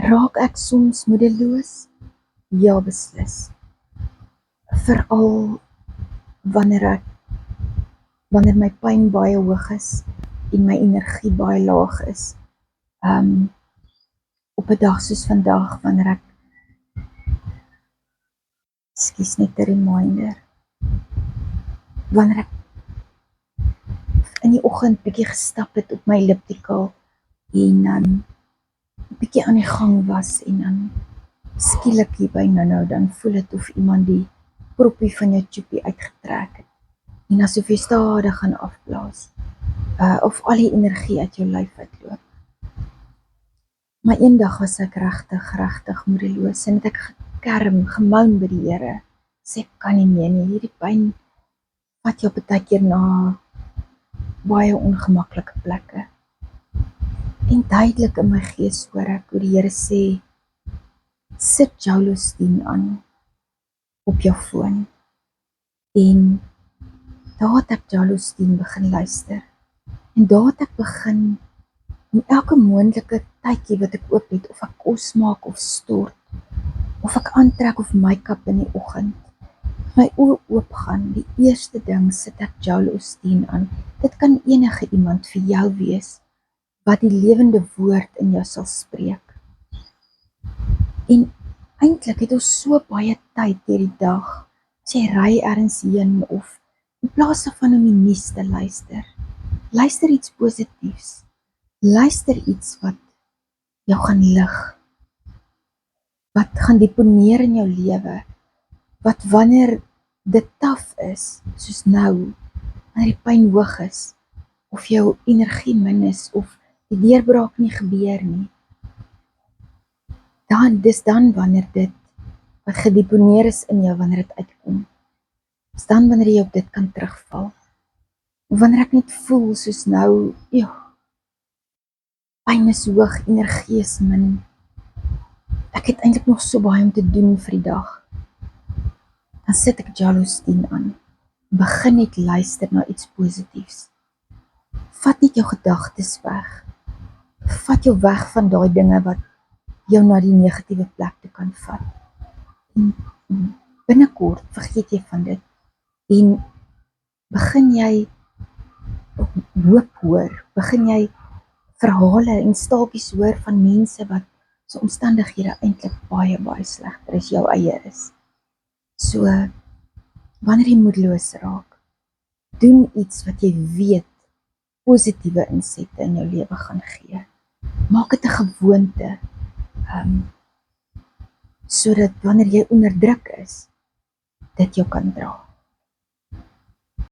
Raak ek soms moedeloos? Ja, beslis. Veral wanneer my pyn baie hoog is en my energie baie laag is. Op 'n dag soos vandag, wanneer ek, ekskuus, net 'n reminder, wanneer ek in die oggend bietjie gestap het op my elliptical en bietjie aan die gang was en dan skielik hier by nou, dan voel dit of iemand die proppie van jou tjoepie uitgetrek het en asof jy stadig gaan afblaas, of al die energie uit jou lyf uitloop. Maar eendag was ek regtig moedeloos en het ek gekerm, gemoun by die Here, sê ek kan nie meer nie, hierdie pyn vat jou partykeer na baie ongemaklike plekke. En duidelik in my gees hoor ek hoe die Here sê, sit Jolostien aan op jou foon. En daar het ek Jolostien begin luister. En daar het ek begin om elke moontlike tydjie wat ek oop het, of ek kos maak of stort, of ek aantrek of make-up in die oggend, my oë oop gaan, die eerste ding sit ek Jolostien aan. Dit kan enige iemand vir jou wees, wat die lewende woord in jou sal spreek. En eintlik het ons so baie tyd deur die dag, as jy ry ergens heen, of in plaas van om die nuus te luister iets positiefs, luister iets wat jou gaan lig, wat gaan deponeer in jou lewe, wat wanneer dit taaf is, soos nou, wanneer die pyn hoog is, of jou energie min is, of die deurbraak nie gebeur nie, dis dan wanneer dit, wat gedeponeer is in jou, wanneer dit uitkom, dis dan wanneer jy op dit kan terugval, of wanneer ek net voel, soos nou, pyn is hoog, energie is min, ek het eintlik nog so baie om te doen vir die dag, dan sit ek Jolostien aan, begin net luister na iets positiefs, vat net jou gedagtes weg, vat jou weg van daai dinge wat jou na die negatiewe plek toe kan vat, en binnekort vergeet jy van dit, en begin jy hoop hoor, begin jy verhale en staaltjies hoor van mense wat se omstandighede eintlik baie slegter as jou eie is. So, wanneer jy moedeloos raak, doen iets wat jy weet positiewe insette in jou lewe gaan gee. Maak dit 'n gewoonte, sodat wanneer jy onder druk is, dit jou kan dra.